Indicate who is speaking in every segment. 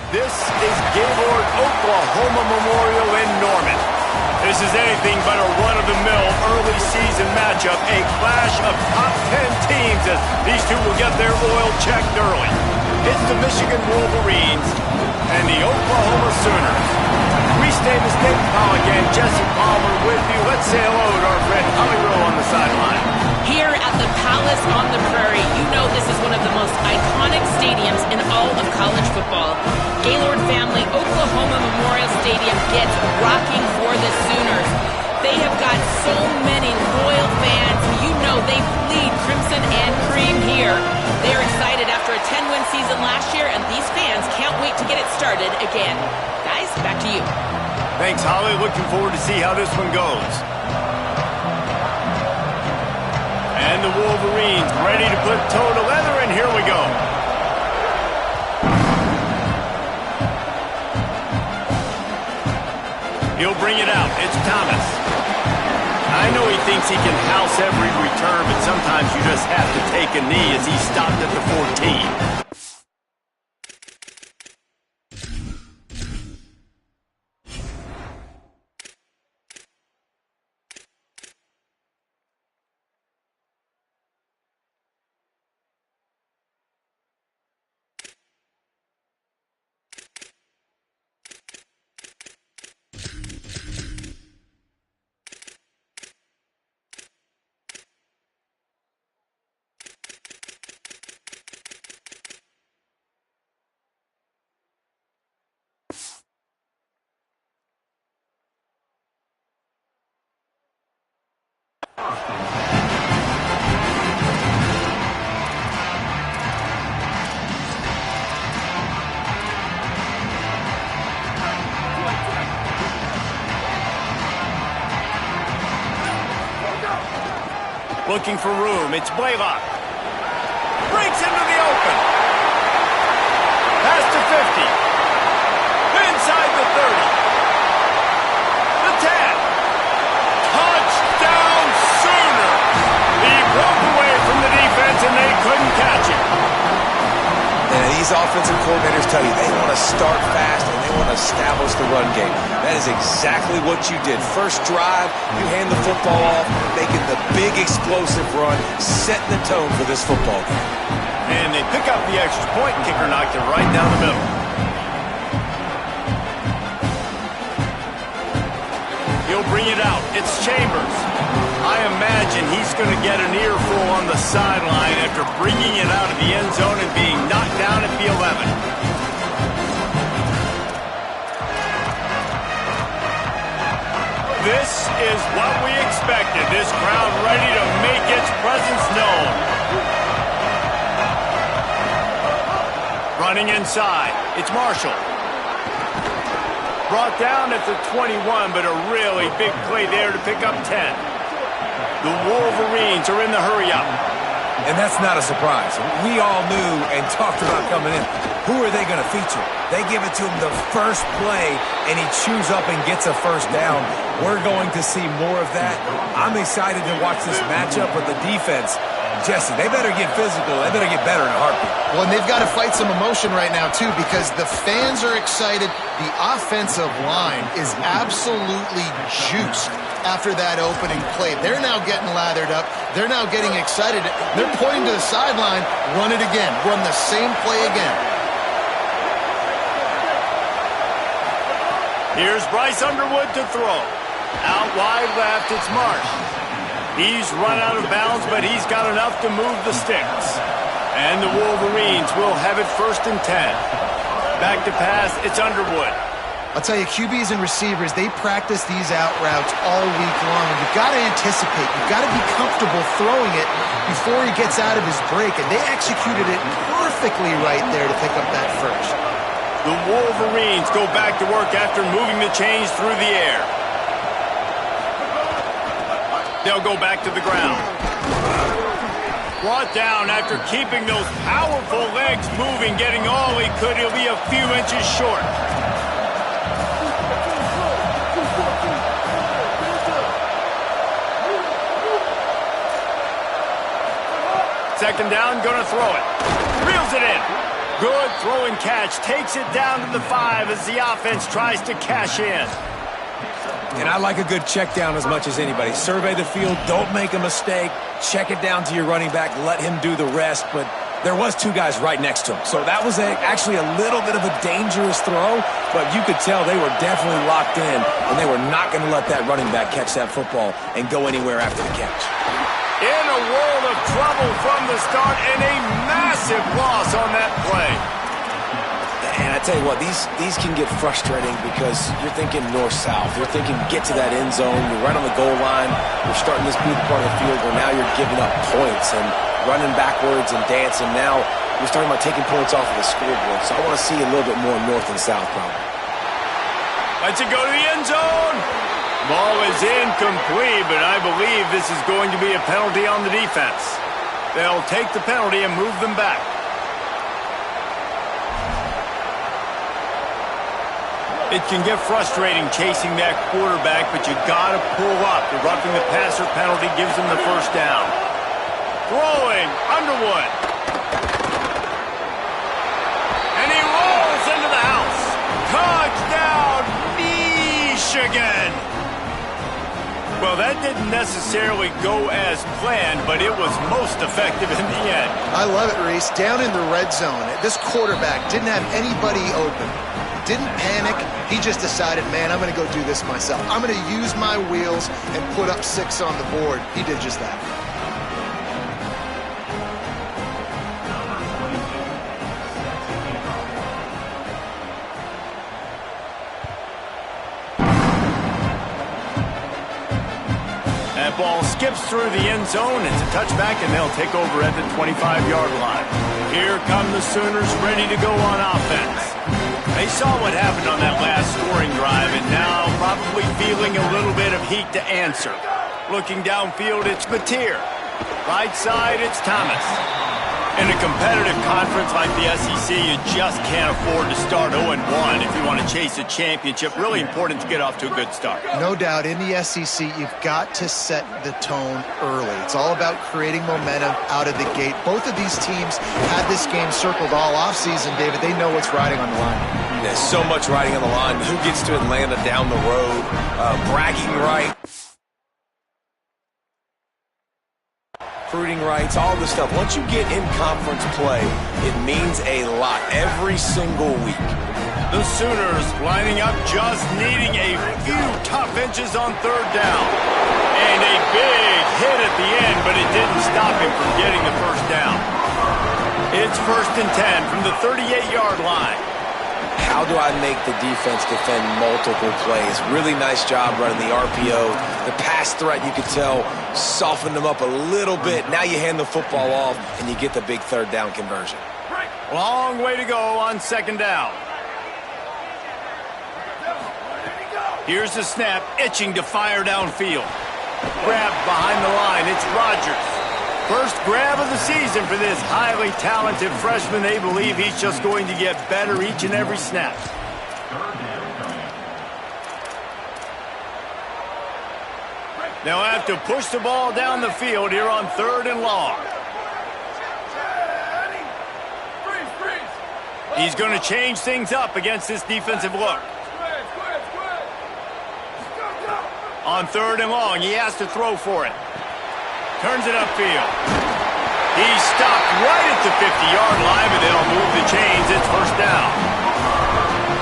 Speaker 1: This is Gaylord Oklahoma Memorial in Norman. This is anything but a run-of-the-mill early season matchup, a clash of top 10 teams as these two will get their oil checked early. It's the Michigan Wolverines and the Oklahoma Sooners. We stay the State Pollock and Jesse Palmer with you. Let's say hello to our friend Holly Rowe on the sideline.
Speaker 2: Here at the Palace on the Prairie, you know this is one of the most iconic stadiums in all of college football. Gaylord family, Oklahoma Memorial Stadium gets rocking for the Sooners. They have got so many loyal fans. You know they bleed crimson and cream here. They are excited after a 10-win season last year, and these fans can't wait to get it started again. Guys, back to you.
Speaker 1: Thanks, Holly. Looking forward to see how this one goes. And the Wolverines ready to put toe to leather, and here we go. He'll bring it out. It's Thomas. I know he thinks he can house every return, but sometimes you just have to take a knee as he stopped at the 14. Looking for room. It's Blaylock. Breaks into the open. Pass to 50. Inside the 30. The 10. Touchdown Sooner. He broke away from the defense and they couldn't catch him.
Speaker 3: And these offensive coordinators tell you they want to start fast and they want to establish the run game. That is exactly what you did. First drive, you hand the football off, making the big explosive run, setting the tone for this football game.
Speaker 1: And they pick up the extra point. Kicker knocked it right down the middle. He'll bring it out. It's Chambers. I imagine he's going to get an earful on the sideline after bringing it out of the end zone and being knocked down at the 11. This is what we expected. This crowd ready to make its presence known. Running inside. It's Marshall. Brought down at the 21, but a really big play there to pick up 10. The Wolverines are in the hurry-up.
Speaker 3: And that's not a surprise. We all knew and talked about coming in. Who are they going to feature? They give it to him the first play, and he chews up and gets a first down. We're going to see more of that. I'm excited to watch this matchup with the defense. Jesse, they better get physical. They better get better in a heartbeat.
Speaker 4: Well, and they've got to fight some emotion right now, too, because the fans are excited. The offensive line is absolutely juiced after that opening play. They're now getting lathered up. They're now getting excited. They're pointing to the sideline. Run it again. Run the same play again.
Speaker 1: Here's Bryce Underwood to throw. Out wide left, it's Marsh. He's run out of bounds, but he's got enough to move the sticks. And the Wolverines will have it 1st and 10. Back to pass, it's Underwood.
Speaker 4: I'll tell you, QBs and receivers, they practice these out routes all week long. And you've got to anticipate. You've got to be comfortable throwing it before he gets out of his break. And they executed it perfectly right there to pick up that first.
Speaker 1: The Wolverines go back to work after moving the chains through the air. They'll go back to the ground. Brought down after keeping those powerful legs moving, getting all he could. He'll be a few inches short. Second down, gonna throw it. Reels it in. Good throw and catch. Takes it down to the 5 as the offense tries to cash in.
Speaker 3: And I like a good check down as much as anybody. Survey the field. Don't make a mistake. Check it down to your running back. Let him do the rest. But there was 2 guys right next to him. So that was actually a little bit of a dangerous throw. But you could tell they were definitely locked in. And they were not going to let that running back catch that football and go anywhere after the catch.
Speaker 1: In a world of trouble from the start and a massive loss on that play.
Speaker 5: And I tell you what, these can get frustrating because you're thinking north-south. You're thinking get to that end zone. You're right on the goal line. You're starting this big part of the field where now you're giving up points and running backwards and dancing. Now you're starting by taking points off of the scoreboard. So I want to see a little bit more north and south probably.
Speaker 1: Lets it go to the end zone. Ball is incomplete, but I believe this is going to be a penalty on the defense. They'll take the penalty and move them back. It can get frustrating chasing that quarterback, but you got to pull up. The roughing the passer penalty gives them the first down. Throwing, Underwood. And he rolls into the house. Touchdown, Michigan. Well, that didn't necessarily go as planned, but it was most effective in the end.
Speaker 4: I love it, Reese. Down in the red zone, this quarterback didn't have anybody open. Didn't panic. He just decided, man, I'm going to go do this myself. I'm going to use my wheels and put up 6 on the board. He did just that.
Speaker 1: That ball skips through the end zone. It's a touchback, and they'll take over at the 25-yard line. Here come the Sooners ready to go on offense. They saw what happened on that last scoring drive, and now probably feeling a little bit of heat to answer. Looking downfield, it's Mateer. Right side, it's Thomas. In a competitive conference like the SEC, you just can't afford to start 0-1 if you want to chase a championship. Really important to get off to a good start.
Speaker 4: No doubt, in the SEC, you've got to set the tone early. It's all about creating momentum out of the gate. Both of these teams had this game circled all offseason, David. They know what's riding on the line.
Speaker 5: There's so much riding on the line. Who gets to Atlanta down the road? Bragging rights. Recruiting rights, all this stuff. Once you get in conference play, it means a lot every single week.
Speaker 1: The Sooners lining up, just needing a few tough inches on 3rd down. And a big hit at the end, but it didn't stop him from getting the first down. It's 1st and 10 from the 38-yard line.
Speaker 5: How do I make the defense defend multiple plays? Really nice job running the RPO. The pass threat, you could tell, softened them up a little bit. Now you hand the football off, and you get the big 3rd down conversion.
Speaker 1: Long way to go on 2nd down. Here's the snap, itching to fire downfield. Grabbed behind the line, it's Rodgers. First grab of the season for this highly talented freshman. They believe he's just going to get better each and every snap. They'll have to push the ball down the field here on 3rd and long. He's going to change things up against this defensive look. On 3rd and long, he has to throw for it. Turns it upfield. He's stopped right at the 50-yard line, but they'll move the chains. It's 1st down.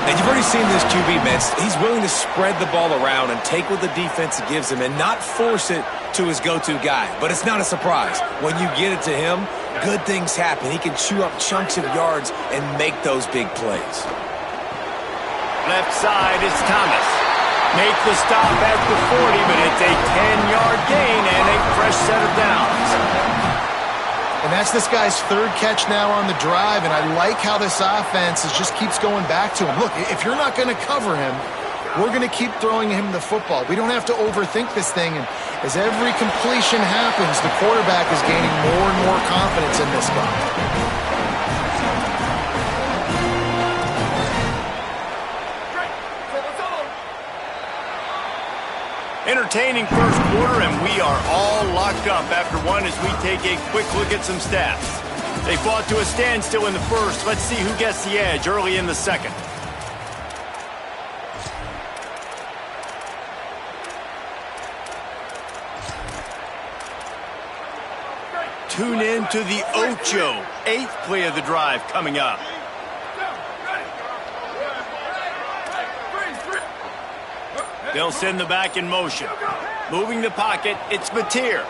Speaker 3: And you've already seen this QB, man. He's willing to spread the ball around and take what the defense gives him and not force it to his go-to guy. But it's not a surprise. When you get it to him, good things happen. He can chew up chunks of yards and make those big plays.
Speaker 1: Left side, it's Thomas. Make the stop at the 40, but it's a 10-yard gain and a fresh set of downs.
Speaker 4: And that's this guy's 3rd catch now on the drive, and I like how this offense just keeps going back to him. Look, if you're not going to cover him, we're going to keep throwing him the football. We don't have to overthink this thing, and as every completion happens, the quarterback is gaining more and more confidence in this guy.
Speaker 1: Entertaining first quarter, and we are all locked up after one as we take a quick look at some stats. They fought to a standstill in the first. Let's see who gets the edge early in the second. Tune in to the Ocho. 8th play of the drive coming up. They'll send the back in motion. Moving the pocket, it's Mateer.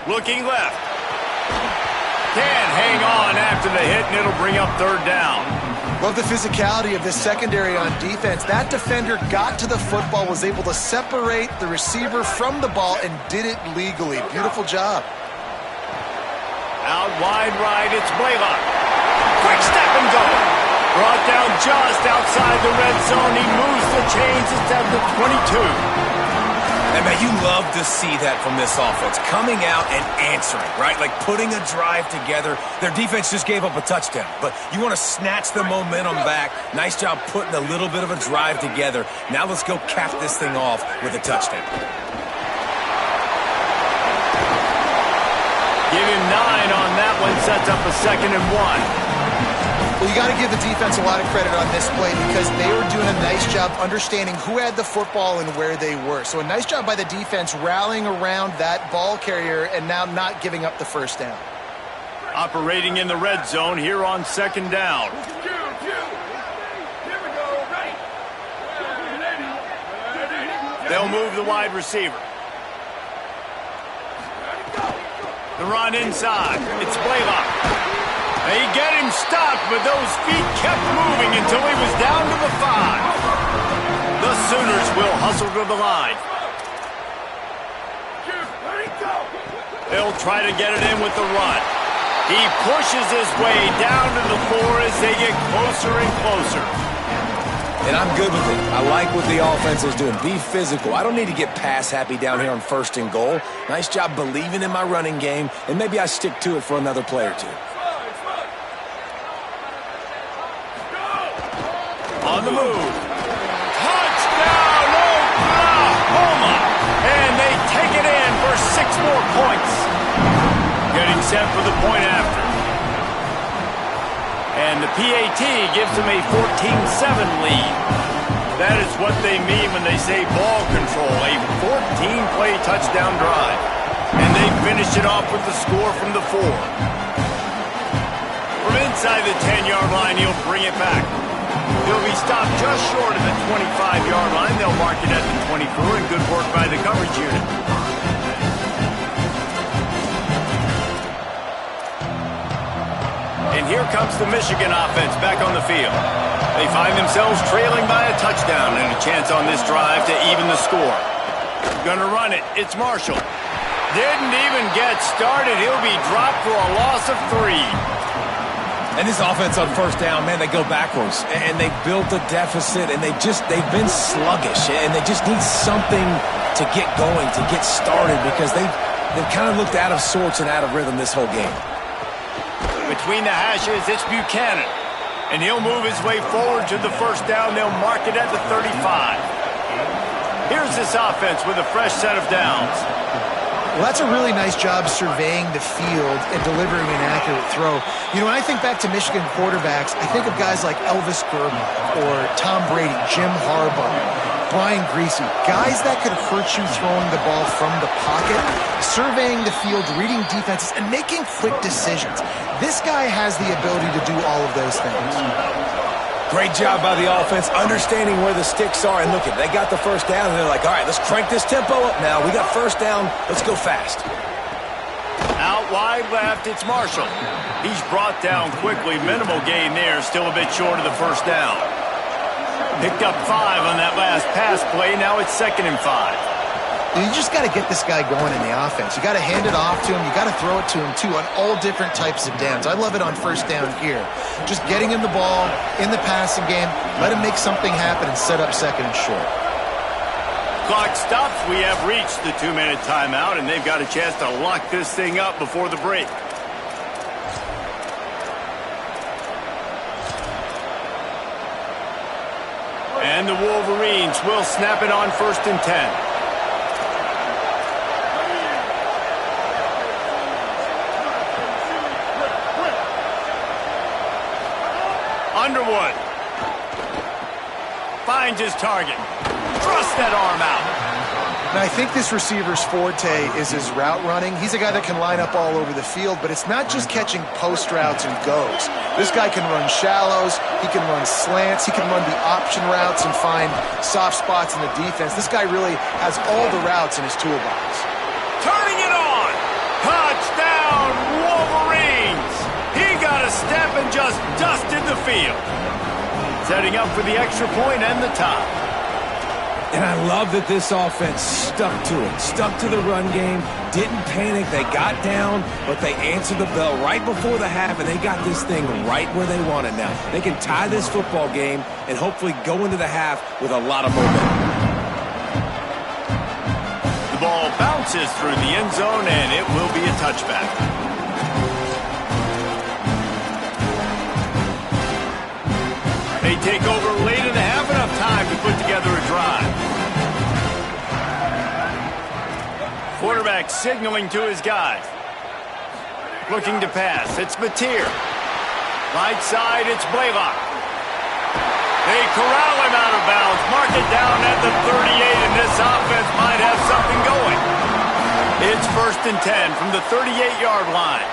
Speaker 1: Looking left. Can't hang on after the hit, and it'll bring up 3rd down.
Speaker 4: Love the physicality of this secondary on defense. That defender got to the football, was able to separate the receiver from the ball, and did it legally. Beautiful job.
Speaker 1: Out wide right, it's Blaylock. Quick step and go. Brought down just outside the red zone. He moves the chains. It's down to 22.
Speaker 3: And man, you love to see that from this offense. Coming out and answering, right? Like putting a drive together. Their defense just gave up a touchdown. But you want to snatch the momentum back. Nice job putting a little bit of a drive together. Now let's go cap this thing off with a touchdown.
Speaker 1: Give him 9 on that one. Sets up a 2nd and 1.
Speaker 4: Well, you got to give the defense a lot of credit on this play because they were doing a nice job understanding who had the football and where they were. So a nice job by the defense rallying around that ball carrier and now not giving up the 1st down.
Speaker 1: Operating in the red zone here on 2nd down. They'll move the wide receiver. The run inside. It's Blaylock. They get him stopped, but those feet kept moving until he was down to the 5. The Sooners will hustle to the line. They'll try to get it in with the run. He pushes his way down to the 4 as they get closer and closer.
Speaker 3: And I'm good with it. I like what the offense is doing. Be physical. I don't need to get pass happy down here on 1st and goal. Nice job believing in my running game, and maybe I stick to it for another play or two.
Speaker 1: On the move. Touchdown, Oklahoma! And they take it in for 6 more points. Getting set for the point after. And the PAT gives them a 14-7 lead. That is what they mean when they say ball control. A 14-play touchdown drive. And they finish it off with the score from the 4. From inside the 10-yard line, he'll bring it back. He'll be stopped just short of the 25-yard line. They'll mark it at the 24, and good work by the coverage unit. And here comes the Michigan offense back on the field. They find themselves trailing by a touchdown and a chance on this drive to even the score. Gonna run it. It's Marshall. Didn't even get started. He'll be dropped for a loss of 3.
Speaker 3: And this offense on 1st down, man, they go backwards. And they built a deficit, and they've been sluggish. And they just need something to get going, to get started, because they've kind of looked out of sorts and out of rhythm this whole game.
Speaker 1: Between the hashes, it's Buchanan. And he'll move his way forward to the 1st down. They'll mark it at the 35. Here's this offense with a fresh set of downs.
Speaker 4: Well, that's a really nice job surveying the field and delivering an accurate throw. You know, when I think back to Michigan quarterbacks, I think of guys like Elvis Grbac or Tom Brady, Jim Harbaugh, Brian Griese, guys that could hurt you throwing the ball from the pocket, surveying the field, reading defenses, and making quick decisions. This guy has the ability to do all of those things.
Speaker 3: Great job by the offense, understanding where the sticks are. And look, they got the 1st down, and they're like, all right, let's crank this tempo up now. We got 1st down. Let's go fast.
Speaker 1: Out wide left, it's Marshall. He's brought down quickly. Minimal gain there, still a bit short of the 1st down. Picked up 5 on that last pass play. Now it's 2nd and 5.
Speaker 4: You just got to get this guy going in the offense. You got to hand it off to him. You got to throw it to him, too, on all different types of downs. I love it on 1st down here. Just getting him the ball in the passing game, let him make something happen and set up 2nd and short.
Speaker 1: Clock stops. We have reached the 2-minute timeout, and they've got a chance to lock this thing up before the break. And the Wolverines will snap it on 1st and 10. Underwood finds his target. Thrusts that arm out.
Speaker 4: And I think this receiver's forte is his route running. He's a guy that can line up all over the field, but it's not just catching post routes and goes. This guy can run shallows, he can run slants, he can run the option routes and find soft spots in the defense. This guy really has all the routes in his toolbox.
Speaker 1: Turning it on. Touchdown, Wolverines. He got a step and just dusted the field. Setting up for the extra point and the top.
Speaker 3: And I love that this offense stuck to it, stuck to the run game, didn't panic. They got down, but they answered the bell right before the half, and they got this thing right where they want it now. They can tie this football game and hopefully go into the half with a lot of momentum.
Speaker 1: The ball bounces through the end zone, and it will be a touchback. They take over late in the half, enough time to put together a drive. Quarterback signaling to his guys. Looking to pass. It's Mateer. Right side, it's Blaylock. They corral him out of bounds. Mark it down at the 38, and this offense might have something going. It's 1st and 10 from the 38-yard line.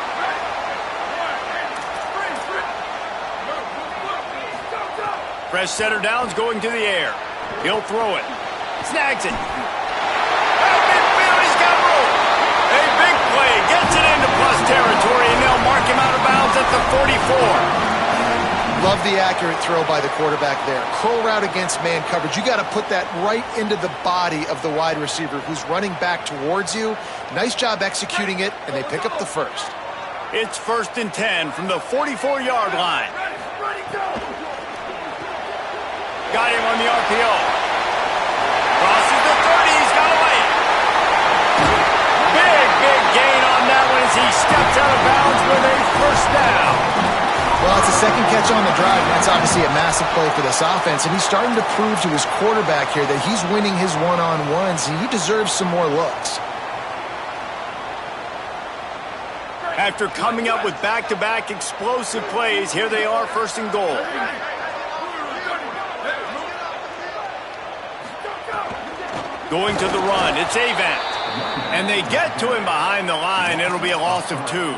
Speaker 1: Fresh setter down's going to the air. He'll throw it. Snags it. Out midfield, he's got room. A big play. Gets it into plus territory, and they'll mark him out of bounds at the 44.
Speaker 4: Love the accurate throw by the quarterback there. Curl route against man coverage. You got to put that right into the body of the wide receiver who's running back towards you. Nice job executing it, and they pick up the first.
Speaker 1: It's 1st and 10 from the 44-yard line. Got him on the RPO. Crosses the 30. He's got away. Big gain on that one as he steps out of bounds with a first down.
Speaker 4: Well, it's a second catch on the drive, and that's obviously a massive play for this offense. And he's starting to prove to his quarterback here that he's winning his one-on-ones, and he deserves some more looks.
Speaker 1: After coming up with back-to-back explosive plays, here they are, 1st and goal. Going to the run, it's Avant. And they get to him behind the line. It'll be a loss of 2.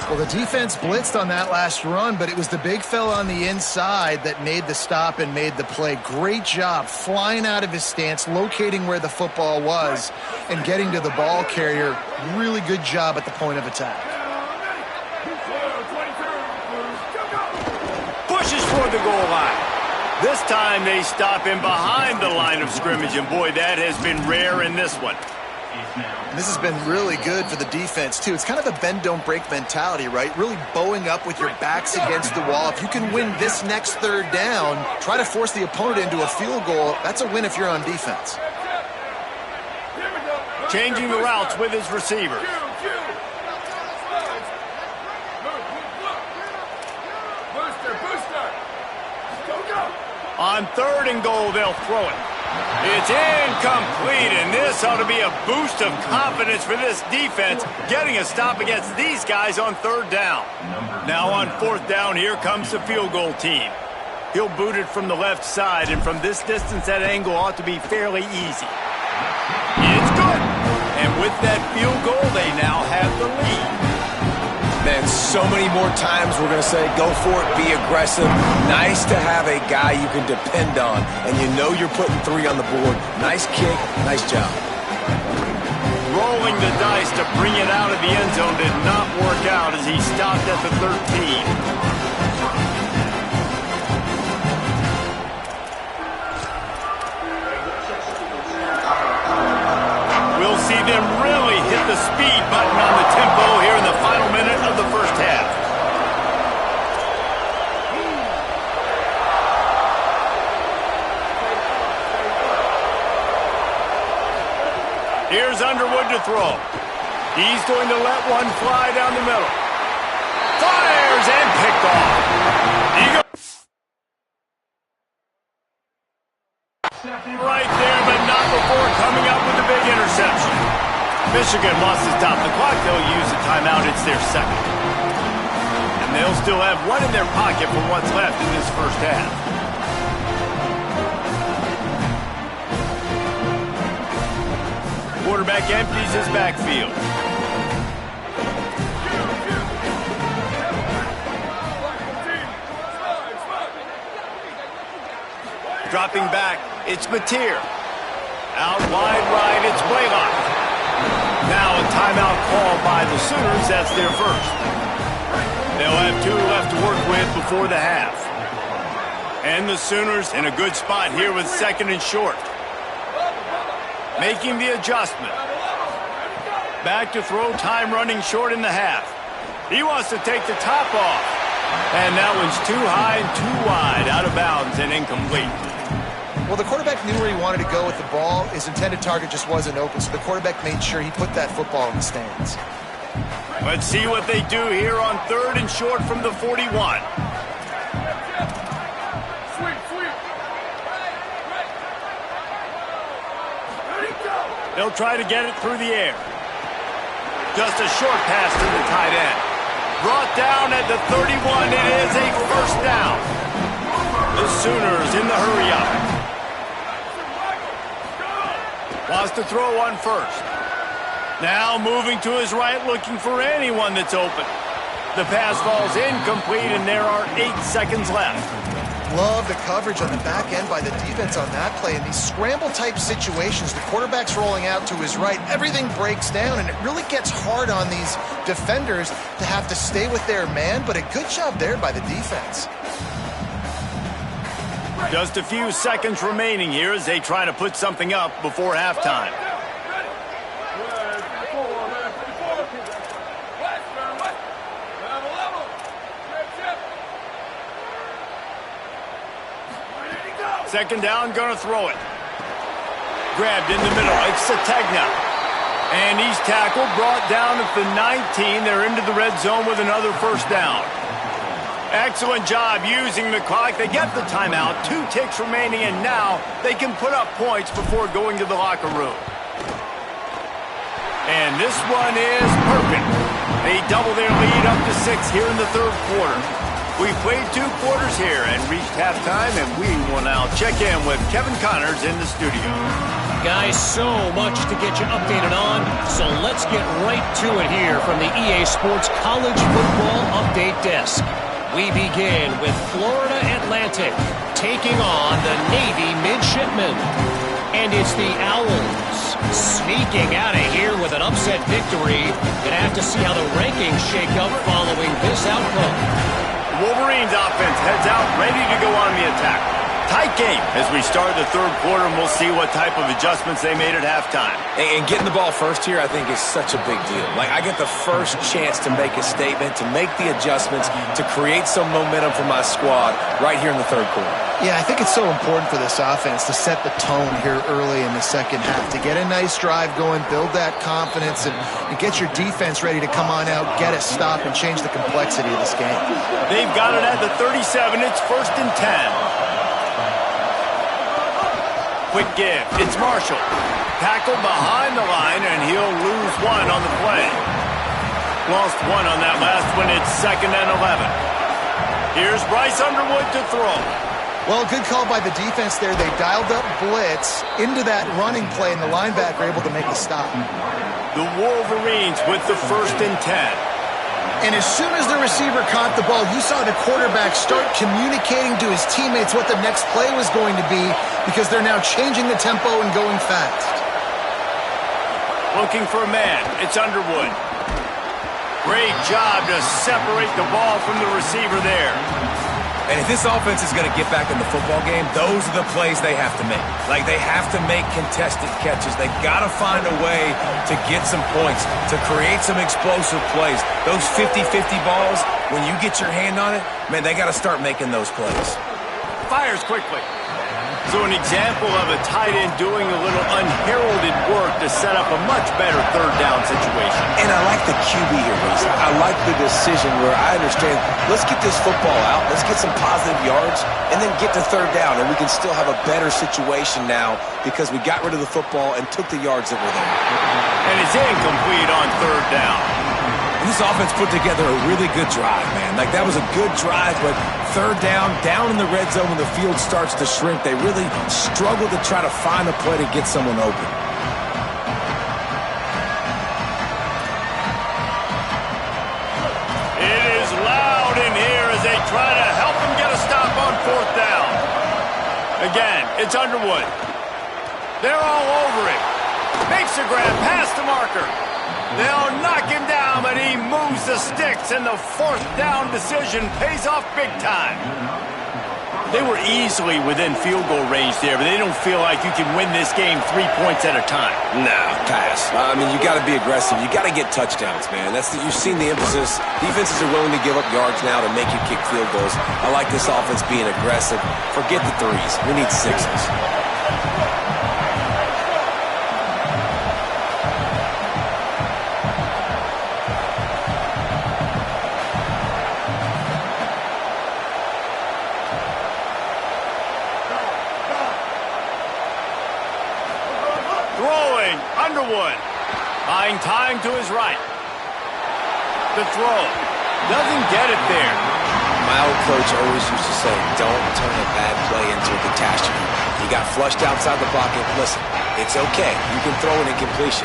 Speaker 4: Well, the defense blitzed on that last run, but it was the big fella on the inside that made the stop and made the play. Great job flying out of his stance, locating where the football was, and getting to the ball carrier. Really good job at the point of attack.
Speaker 1: Pushes for the goal line. This time they stop him behind the line of scrimmage, and boy, that has been rare in this one.
Speaker 4: This has been really good for the defense, too. It's kind of a bend-don't-break mentality, right? Really bowing up with your backs against the wall. If you can win this next 3rd down, try to force the opponent into a field goal. That's a win if you're on defense.
Speaker 1: Changing the routes with his receivers. On 3rd and goal, they'll throw it. It's incomplete, and this ought to be a boost of confidence for this defense, getting a stop against these guys on 3rd down. Now on 4th down, here comes the field goal team. He'll boot it from the left side, and from this distance, that angle ought to be fairly easy. It's good. And with that field goal, they now have the lead.
Speaker 3: Man, so many more times we're going to say, go for it, be aggressive. Nice to have a guy you can depend on, and you know you're putting 3 on the board. Nice kick, nice job.
Speaker 1: Rolling the dice to bring it out of the end zone did not work out as he stopped at the 13. We'll see them really hit the speed button on the tempo here in the final minute of the first half. Here's Underwood to throw. He's going to let one fly down the middle. Fires and picked off. Right there, but not before coming up with a big interception. Michigan lost his top. The clock, they'll use a timeout. It's their second. and they'll still have one in their pocket for what's left in this first half. Quarterback empties his backfield. Dropping back, it's Mateer. Out wide right, it's Blaylock. Now a timeout called by the Sooners. That's their first. They'll have 2 left to work with before the half. And the Sooners in a good spot here with 2nd and short. Making the adjustment. Back to throw, time running short in the half. He wants to take the top off. And that one's too high and too wide, out of bounds and incomplete.
Speaker 4: Well, the quarterback knew where he wanted to go with the ball. His intended target just wasn't open, so the quarterback made sure he put that football in the stands.
Speaker 1: Let's see what they do here on 3rd and short from the 41. They'll try to get it through the air. Just a short pass to the tight end. Brought down at the 31. It is a first down. The Sooners in the hurry-up. Wants to throw on first. Now moving to his right, looking for anyone that's open. The pass falls incomplete, and there are 8 seconds left.
Speaker 4: Love the coverage on the back end by the defense on that play. In these scramble-type situations, the quarterback's rolling out to his right. Everything breaks down, and it really gets hard on these defenders to have to stay with their man, but a good job there by the defense.
Speaker 1: Just a few seconds remaining here as they try to put something up before halftime. Second down, gonna throw it. Grabbed in the middle, it's Sategna. And he's tackled, brought down at the 19. They're into the red zone with another first down. Excellent job using the clock. They get the timeout, 2 ticks remaining, and now they can put up points before going to the locker room. And this one is perfect. They double their lead up to 6 here in the 3rd quarter. We played 2 quarters here and reached halftime, and we will now check in with Kevin Connors in the studio.
Speaker 6: Guys, so much to get you updated on, so let's get right to it here from the EA Sports College Football Update Desk. We begin with Florida Atlantic taking on the Navy Midshipmen. And it's the Owls sneaking out of here with an upset victory. Gonna have to see how the rankings shake up following this outcome.
Speaker 1: Wolverines offense heads out, ready to go on the attack. Tight game as we start the 3rd quarter, and we'll see what type of adjustments they made at halftime.
Speaker 5: And getting the ball first here, I think, is such a big deal. Like, I get the first chance to make a statement, to make the adjustments, to create some momentum for my squad right here in the 3rd quarter.
Speaker 4: Yeah, I think it's so important for this offense to set the tone here early in the 2nd half, to get a nice drive going, build that confidence, and get your defense ready to come on out, get a stop, and change the complexity of this game.
Speaker 1: They've got it at the 37. It's 1st and 10. Quick give. It's Marshall. Tackled behind the line, and he'll lose 1 on the play. Lost 1 on that last one. It's 2nd and 11. Here's Bryce Underwood to throw.
Speaker 4: Well, good call by the defense there. They dialed up blitz into that running play, and the linebacker able to make the stop.
Speaker 1: The Wolverines with the 1st and 10.
Speaker 4: And as soon as the receiver caught the ball, you saw the quarterback start communicating to his teammates what the next play was going to be, because they're now changing the tempo and going fast.
Speaker 1: Looking for a man. It's Underwood. Great job to separate the ball from the receiver there.
Speaker 3: And if this offense is going to get back in the football game, those are the plays they have to make. Like, they have to make contested catches. They've got to find a way to get some points, to create some explosive plays. Those 50-50 balls, when you get your hand on it, man, they got to start making those plays.
Speaker 1: Fires quickly. So an example of a tight end doing a little unheralded work to set up a much better 3rd down situation.
Speaker 5: And I like the QB here, Reese. I like the decision where I understand, let's get this football out, let's get some positive yards, and then get to 3rd down, and we can still have a better situation now because we got rid of the football and took the yards that were there.
Speaker 1: And it's incomplete on 3rd down.
Speaker 3: And this offense put together a really good drive, man. Like, that was a good drive, but third down in the red zone when the field starts to shrink, they really struggle to try to find a play to get someone open.
Speaker 1: It is loud in here as they try to help him get a stop on fourth down. Again, it's Underwood. They're all over it. Makes a grab past the marker. They'll knock him down, but he moves the sticks, and the fourth down decision pays off big time. They were easily within field goal range there, but they don't feel like you can win this game 3 points at a time.
Speaker 5: No, pass. I mean, you got to be aggressive. You got to get touchdowns, man. You've seen the emphasis. Defenses are willing to give up yards now to make you kick field goals. I like this offense being aggressive. Forget the threes. We need sixes.
Speaker 1: Underwood, buying time to his right. The throw. Doesn't get it there.
Speaker 5: My old coach always used to say, don't turn a bad play into a catastrophe. He got flushed outside the pocket. Listen, it's okay. You can throw an incompletion.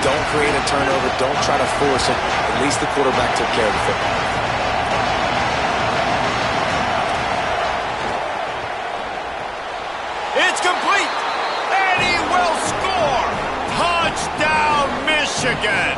Speaker 5: Don't create a turnover. Don't try to force it. At least the quarterback took care of the football.
Speaker 1: It's complete. And he will score. Touchdown, Michigan!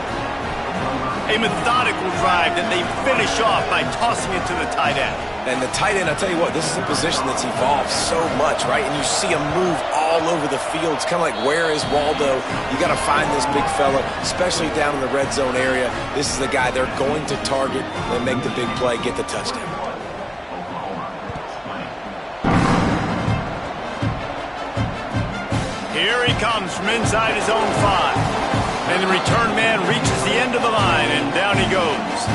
Speaker 1: A methodical drive that they finish off by tossing it to the tight end.
Speaker 5: And the tight end, I'll tell you what, this is a position that's evolved so much, right? And you see him move all over the field. It's kind of like, where is Waldo? You got to find this big fella, especially down in the red zone area. This is the guy they're going to target and make the big play, get the touchdown.
Speaker 1: Here he comes from inside his own 5. And the return man reaches the end of the line, and down he goes.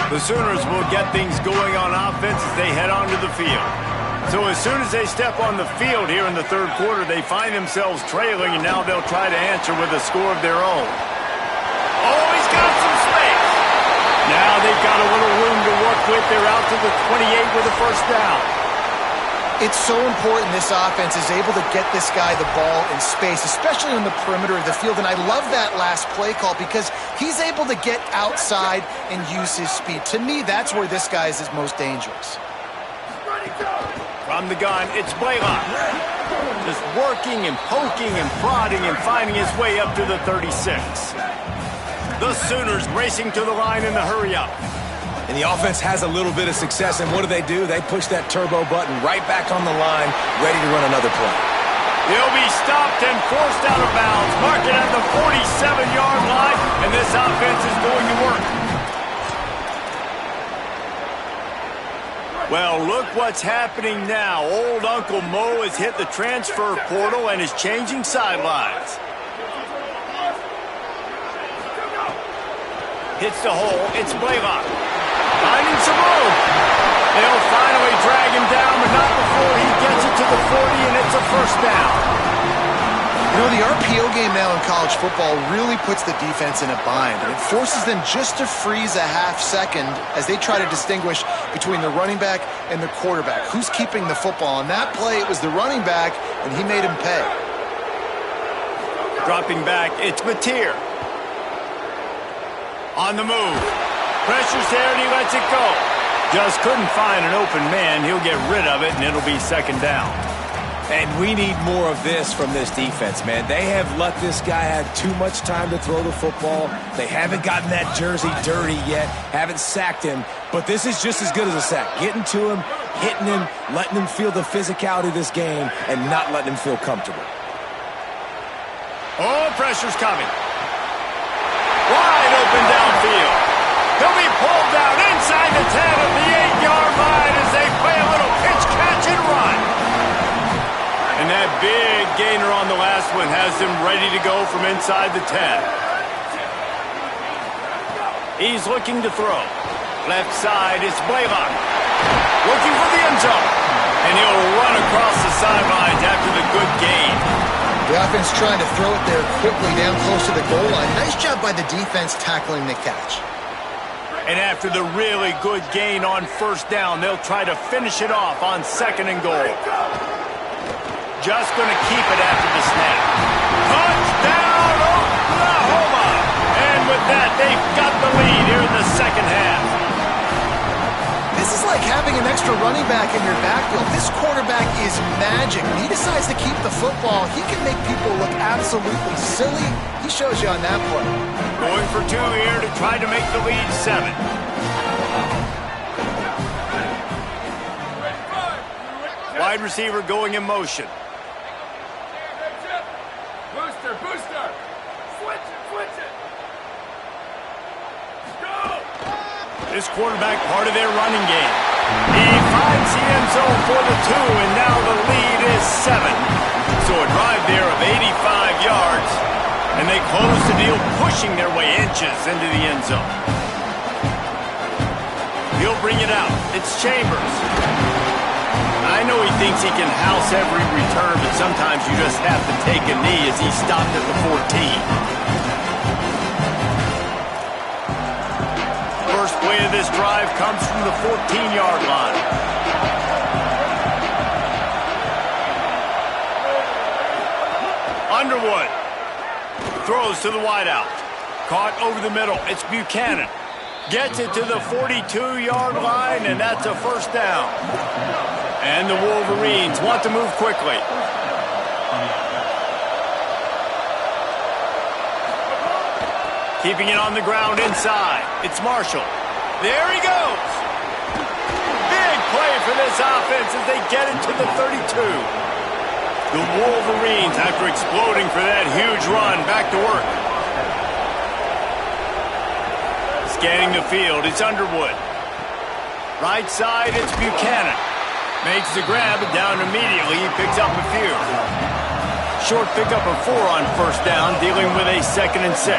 Speaker 1: The Sooners will get things going on offense as they head onto the field. So as soon as they step on the field here in the third quarter, they find themselves trailing, and now they'll try to answer with a score of their own. Oh, he's got some space. Now they've got a little room to work with. They're out to the 28 with a first down.
Speaker 4: It's so important this offense is able to get this guy the ball in space, especially on the perimeter of the field. And I love that last play call because he's able to get outside and use his speed. To me, that's where this guy is his most dangerous.
Speaker 1: From the gun, it's Blaylock. Just working and poking and prodding and finding his way up to the 36. The Sooners racing to the line in the hurry-up.
Speaker 3: And the offense has a little bit of success, and what do? They push that turbo button right back on the line, ready to run another play.
Speaker 1: He'll be stopped and forced out of bounds, marked at the 47-yard line, and this offense is going to work. Well, look what's happening now. Old Uncle Mo has hit the transfer portal and is changing sidelines. Hits the hole. It's Blaylock. Finding some room. They'll finally drag him down, but not before he gets it to the 40, and it's a first down.
Speaker 4: You know, the RPO game now in college football really puts the defense in a bind, and it forces them just to freeze a half second as they try to distinguish between the running back and the quarterback. Who's keeping the football? On that play, it was the running back, and he made him pay.
Speaker 1: Dropping back, it's Mateer. On the move. Pressure's there, and he lets it go. Just couldn't find an open man. He'll get rid of it, and it'll be second down.
Speaker 3: And we need more of this from this defense, man. They have let this guy have too much time to throw the football. They haven't gotten that jersey dirty yet, haven't sacked him. But this is just as good as a sack. Getting to him, hitting him, letting him feel the physicality of this game, and not letting him feel comfortable.
Speaker 1: Oh, pressure's coming. Wide open downfield. He'll be pulled down inside the 10 of the 8-yard line as they play a little pitch, catch, and run. And that big gainer on the last one has him ready to go from inside the 10. He's looking to throw. Left side is Blaylock. looking for the end zone. And he'll run across the sidelines after the good gain.
Speaker 4: The offense trying to throw it there quickly down close to the goal line. Nice job by the defense tackling the catch.
Speaker 1: And after the really good gain on first down, they'll try to finish it off on 2nd and goal. Just going to keep it after the snap. Touchdown, Oklahoma! And with that, they've got the lead here in the second half.
Speaker 4: This is like having an extra running back in your backfield. This quarterback is magic. When he decides to keep the football, he can make people look absolutely silly. He shows you on that play.
Speaker 1: Going for 2 here to try to make the lead 7. Wide receiver going in motion.
Speaker 7: Booster. Switch it. Go!
Speaker 1: This quarterback part of their running game. He finds the end zone for the 2, and now the lead is 7. So a drive there of 85 yards, and they close the deal, pushing their way inches into the end zone. He'll bring it out. It's Chambers. I know he thinks he can house every return, but sometimes you just have to take a knee as he stopped at the 14. First play of this drive comes from the 14-yard line. Underwood throws to the wideout. Caught over the middle. It's Buchanan. Gets it to the 42-yard line, and that's a first down. And the Wolverines want to move quickly. Keeping it on the ground inside. It's Marshall. There he goes. Big play for this offense as they get it to the 32. The Wolverines, after exploding for that huge run, back to work. Scanning the field, it's Underwood. Right side, it's Buchanan. Makes the grab, and down immediately, he picks up a few. Short pickup of 4 on first down, dealing with a 2nd and 6.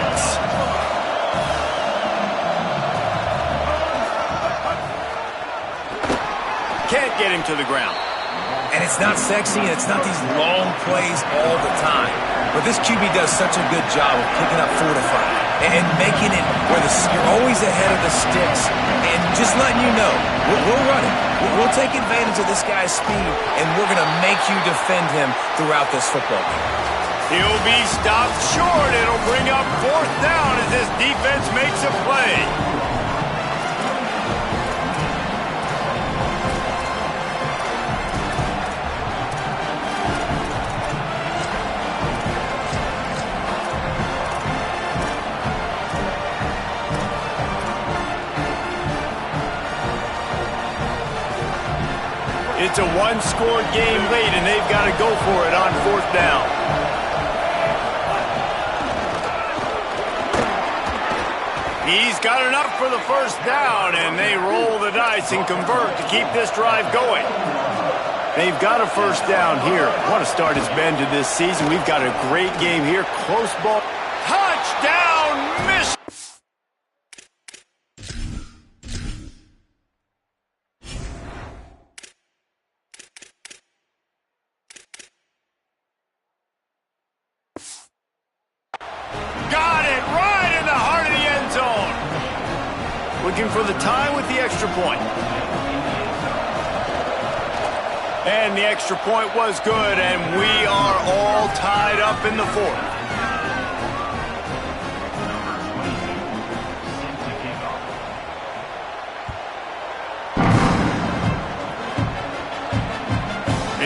Speaker 1: Can't get him to the ground.
Speaker 3: And it's not sexy, and it's not these long plays all the time. But this QB does such a good job of picking up 4 to 5 and making it where you're always ahead of the sticks and just letting you know, we'll run it. We'll take advantage of this guy's speed, and we're going to make you defend him throughout this football game.
Speaker 1: He'll be stopped short. It'll bring up 4th down as this defense makes a play. It's a 1-score game late, and they've got to go for it on 4th down. He's got enough for the first down, and they roll the dice and convert to keep this drive going. They've got a first down here. What a start it's been to this season. We've got a great game here. Close ball. Touchdown, Michigan! Looking for the tie with the extra point. And the extra point was good, and we are all tied up in the 4th.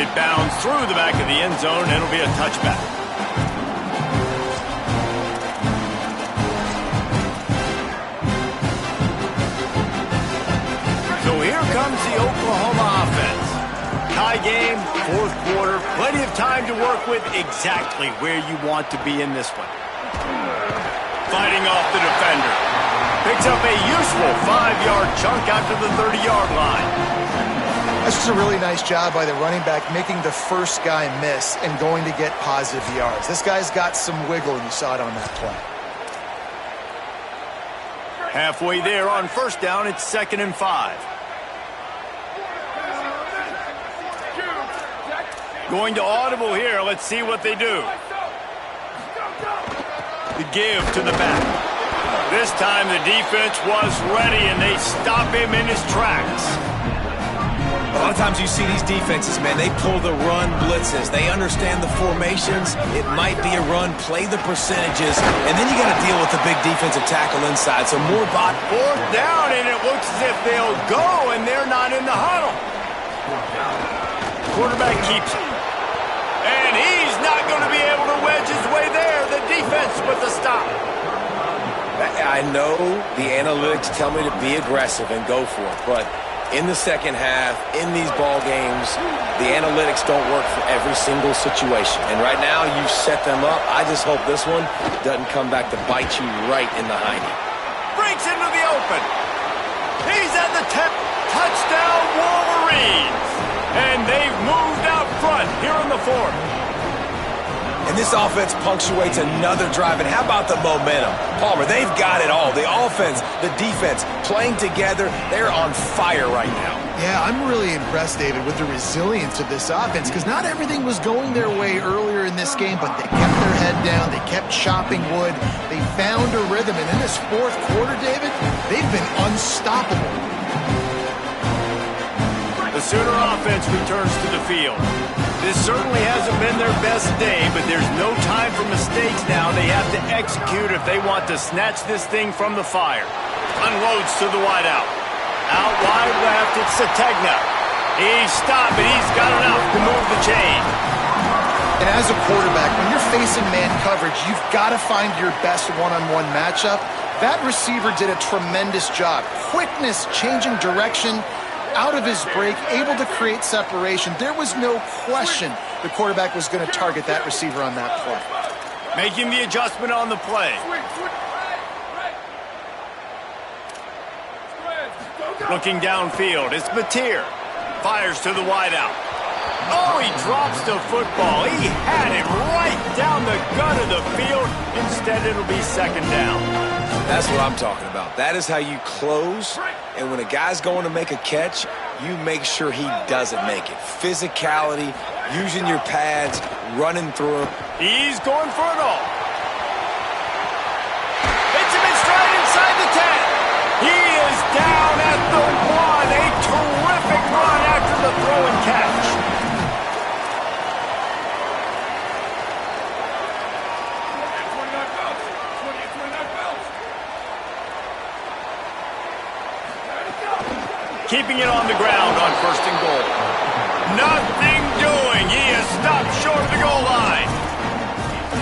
Speaker 1: It bounds through the back of the end zone, and it'll be a touchback. Comes the Oklahoma offense. Tie game, 4th quarter, plenty of time to work with, exactly where you want to be in this one. Fighting off the defender. Picks up a useful 5-yard chunk out to the 30-yard line.
Speaker 4: That's just a really nice job by the running back, making the first guy miss and going to get positive yards. This guy's got some wiggle, and you saw it on that play.
Speaker 1: Halfway there on first down, it's 2nd and 5. Going to audible here. Let's see what they do. The give to the back. This time the defense was ready, and they stop him in his tracks.
Speaker 3: A lot of times you see these defenses, man, they pull the run blitzes. They understand the formations. It might be a run, play the percentages, and then you got to deal with the big defensive tackle inside. So more bot.
Speaker 1: Fourth down, and it looks as if they'll go, and they're not in the huddle. Quarterback keeps it. And he's not going to be able to wedge his way there. The defense with the stop.
Speaker 5: I know the analytics tell me to be aggressive and go for it, but in the second half, in these ball games, the analytics don't work for every single situation. And right now, you've set them up. I just hope this one doesn't come back to bite you right in the hiney.
Speaker 1: Breaks into the open. He's at the 10. Touchdown, Wolverines. And they've moved out front here in the fourth.
Speaker 3: And this offense punctuates another drive. And how about the momentum? Palmer, they've got it all. The offense, the defense, playing together. They're on fire right now.
Speaker 4: Yeah, I'm really impressed, David, with the resilience of this offense, because not everything was going their way earlier in this game, but they kept their head down. They kept chopping wood. They found a rhythm. And in this fourth quarter, David, they've been unstoppable.
Speaker 1: The Sooner offense returns to the field. This certainly hasn't been their best day, but there's no time for mistakes now. They have to execute if they want to snatch this thing from the fire. Unloads to the wideout. Out wide left, it's Sategna. He's stopped, but he's got enough to move the chain.
Speaker 4: And as a quarterback, when you're facing man coverage, you've got to find your best one-on-one matchup. That receiver did a tremendous job. Quickness, changing direction, out of his break, able to create separation. There was no question the quarterback was going to target that receiver on that play.
Speaker 1: Making the adjustment on the play. Looking downfield, it's Mateer. Fires to the wideout. Oh, he drops the football. He had it right down the gut of the field. Instead, it'll be second down.
Speaker 3: That's what I'm talking about. That is how you close. And when a guy's going to make a catch, you make sure he doesn't make it. Physicality, using your pads, running through him.
Speaker 1: He's going for it all. Hits him in stride inside the 10. He is down at the 1. A terrific run after the throw and catch. Keeping it on the ground on first and goal. Nothing doing. He is stopped short of the goal line.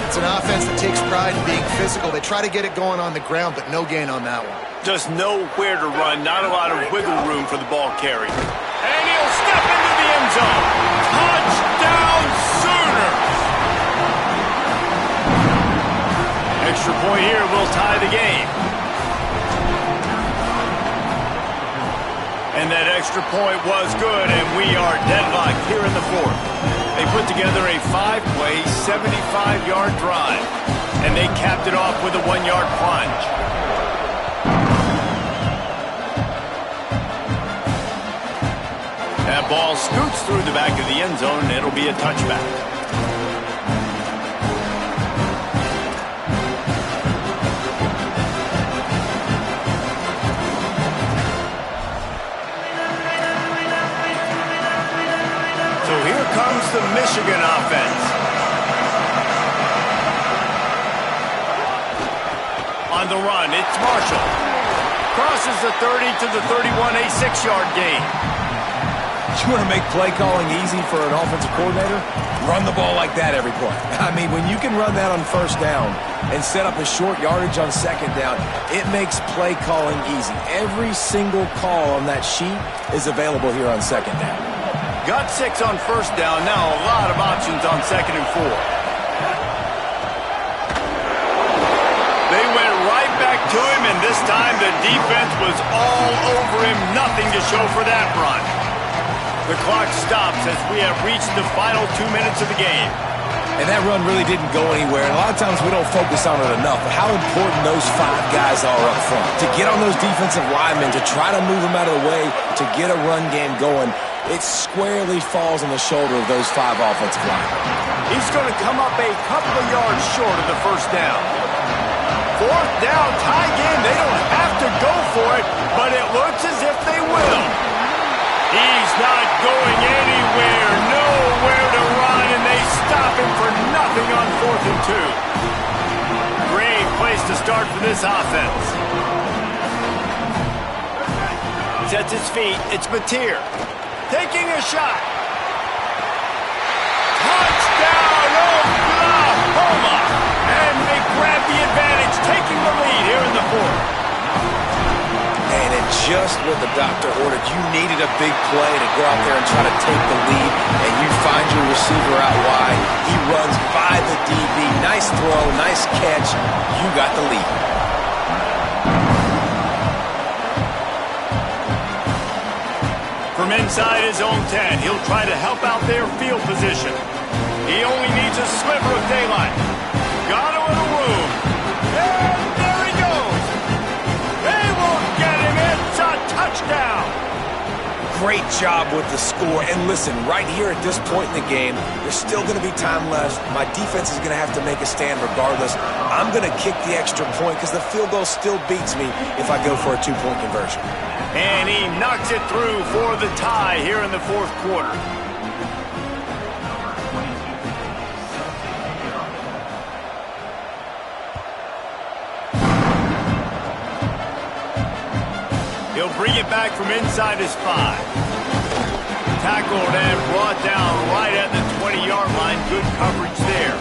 Speaker 4: It's an offense that takes pride in being physical. They try to get it going on the ground, but no gain on that one.
Speaker 1: Just nowhere to run. Not a lot of wiggle room for the ball carrier. And he'll step into the end zone. Touchdown Sooners. Extra point here will tie the game. And that extra point was good, and we are deadlocked here in the fourth. They put together a 5-play, 75-yard drive, and they capped it off with a 1-yard plunge. That ball scoots through the back of the end zone, and it'll be a touchback. Comes the Michigan offense. On the run, it's Marshall. Crosses the 30 to the 31, a 6-yard gain.
Speaker 3: You want to make play calling easy for an offensive coordinator? Run the ball like that every play. I mean, when you can run that on first down and set up a short yardage on second down, it makes play calling easy. Every single call on that sheet is available here on second down.
Speaker 1: Got 6 on first down. Now a lot of options on second and 4. They went right back to him, and this time the defense was all over him. Nothing to show for that run. The clock stops as we have reached the final 2 minutes of the game.
Speaker 3: And that run really didn't go anywhere. And a lot of times we don't focus on it enough, but how important those 5 guys are up front. To get on those defensive linemen, to try to move them out of the way, to get a run game going.
Speaker 5: It squarely falls on the shoulder of those 5 offensive linemen.
Speaker 1: He's going to come up a couple of yards short of the first down. 4th down, tie game. They don't have to go for it, but it looks as if they will. He's not going anywhere, nowhere to run, and they stop him for nothing on 4th and 2. Great place to start for this offense. Sets his feet. It's Mateer. Taking a shot. Touchdown, Oklahoma! And they grab the advantage, taking the lead here in the 4th.
Speaker 5: And it's just what the doctor ordered. You needed a big play to go out there and try to take the lead, and you find your receiver out wide. He runs by the DB. Nice throw, nice catch. You got the lead.
Speaker 1: From inside his own 10, he'll try to help out their field position. He only needs a sliver of daylight. Got a little room. And there he goes. They won't get him. It's a touchdown.
Speaker 3: Great job with the score. And listen, right here at this point in the game, there's still going to be time left. My defense is going to have to make a stand regardless. I'm going to kick the extra point because the field goal still beats me if I go for a 2-point conversion.
Speaker 1: And he knocks it through for the tie here in the 4th quarter. He'll bring it back from inside his 5. Tackled and brought down right at the 20-yard line. Good coverage there.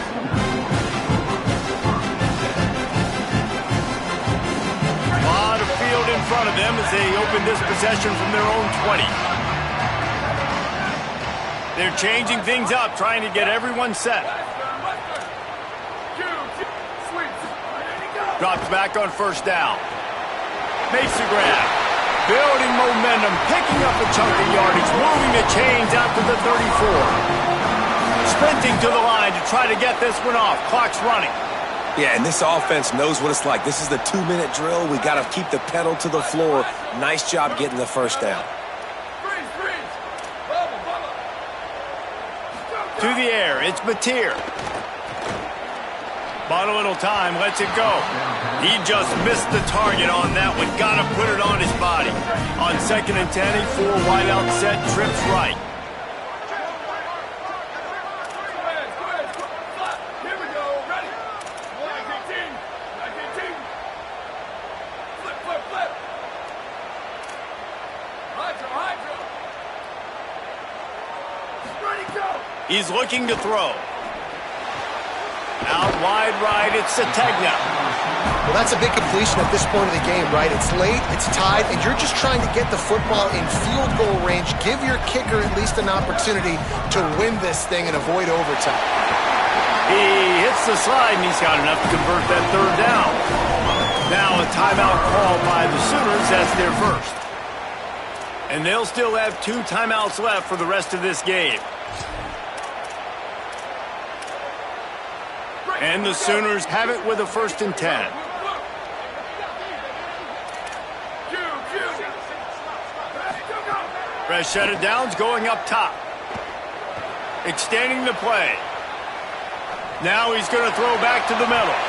Speaker 1: A lot of field in front of them as they open this possession from their own 20. They're changing things up, trying to get everyone set. Drops back on 1st down. Makes the grab. Building momentum, picking up a chunk of yardage, moving the chains out to the 34. Sprinting to the line to try to get this one off. Clock's running.
Speaker 3: Yeah, and this offense knows what it's like. This is the 2-minute drill. We got to keep the pedal to the floor. Nice job getting the 1st down.
Speaker 1: To the air, it's Mateer. Bought a little time, lets it go. He just missed the target on that one. Got to put it on his body. On 2nd and 10, a 4 wide out set, trips right. He's looking to throw. Out wide right, it's Sategna.
Speaker 4: Well, that's a big completion at this point of the game, right? It's late, it's tied, and you're just trying to get the football in field goal range. Give your kicker at least an opportunity to win this thing and avoid overtime.
Speaker 1: He hits the slide, and he's got enough to convert that 3rd down. Now a timeout call by the Sooners. That's their first. And they'll still have 2 timeouts left for the rest of this game. And the Sooners have it with a 1st and 10. Fresh set of downs going up top. Extending the play. Now he's going to throw back to the middle.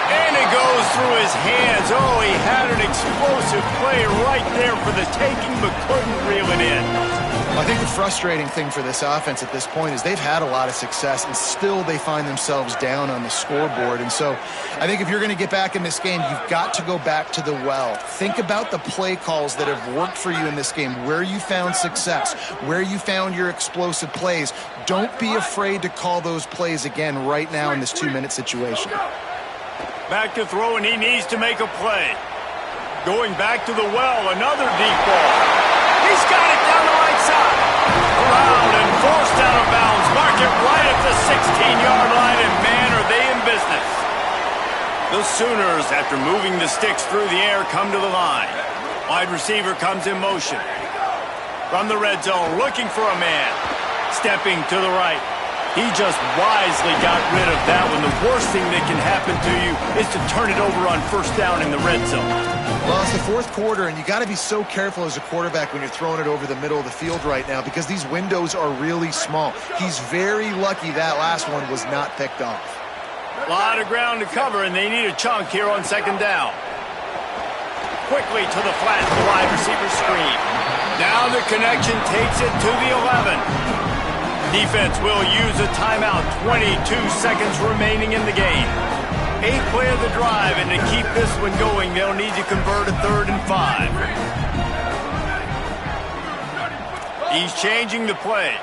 Speaker 1: And it goes through his hands. Oh, he had an explosive play right there for the taking, but couldn't reel it in.
Speaker 4: I think the frustrating thing for this offense at this point is they've had a lot of success, and still they find themselves down on the scoreboard. And so I think if you're going to get back in this game, you've got to go back to the well. Think about the play calls that have worked for you in this game, where you found success, where you found your explosive plays. Don't be afraid to call those plays again right now in this 2-minute situation.
Speaker 1: Back to throw, and he needs to make a play. Going back to the well, another deep ball. He's got it down the right side. Around and forced out of bounds. Mark it right at the 16-yard line, and man, are they in business. The Sooners, after moving the sticks through the air, come to the line. Wide receiver comes in motion. From the red zone, looking for a man. Stepping to the right. He just wisely got rid of that one. The worst thing that can happen to you is to turn it over on first down in the red zone.
Speaker 4: Well, it's the fourth quarter, and you got to be so careful as a quarterback when you're throwing it over the middle of the field right now because these windows are really small. He's very lucky that last one was not picked off.
Speaker 1: A lot of ground to cover, and they need a chunk here on second down. Quickly to the flat, the wide receiver screen. Now the connection takes it to the 11. Defense will use a timeout. 22 seconds remaining in the game. 8th play of the drive, and to keep this one going, they'll need to convert a 3rd and 5. He's changing the play.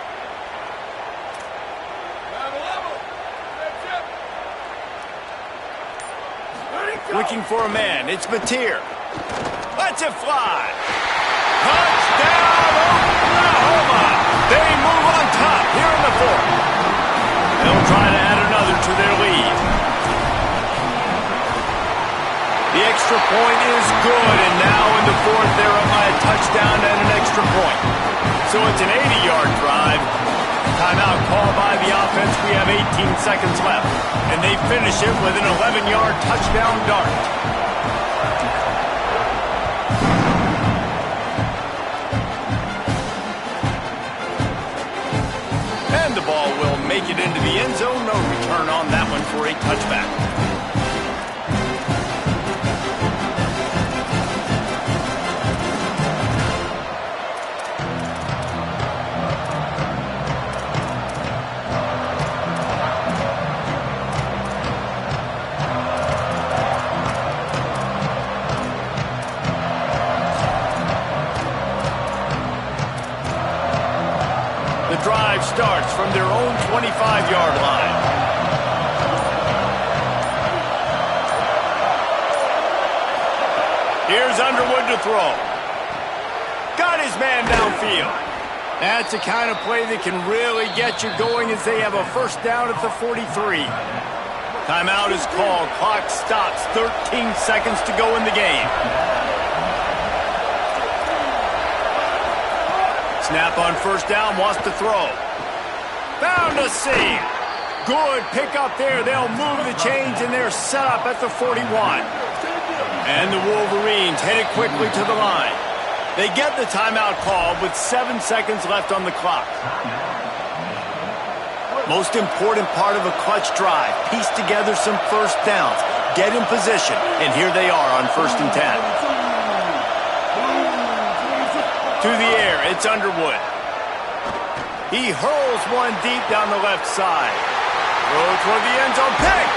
Speaker 1: Looking for a man. It's Mateer. Lets it fly. Touchdown, Oklahoma! They move on top here in the 4th. They'll try to add another to their lead. The extra point is good, and now in the 4th, they're up by a touchdown and an extra point. So it's an 80-yard drive. Timeout called by the offense. We have 18 seconds left, and they finish it with an 11-yard touchdown dart. And the ball will make it into the end zone. No return on that one for a touchback. The drive starts from their own 25-yard line. Here's Underwood to throw. Got his man downfield. That's the kind of play that can really get you going as they have a first down at the 43. Timeout is called. Clock stops. 13 seconds to go in the game. Snap on first down, wants to throw. Found a seam. Good pick up there. They'll move the chains, and they're set up at the 41. And the Wolverines headed quickly to the line. They get the timeout called with 7 seconds left on the clock. Most important part of a clutch drive. Piece together some first downs. Get in position. And here they are on 1st and 10. To the air, it's Underwood. He hurls one deep down the left side. Throw toward the end zone, pick!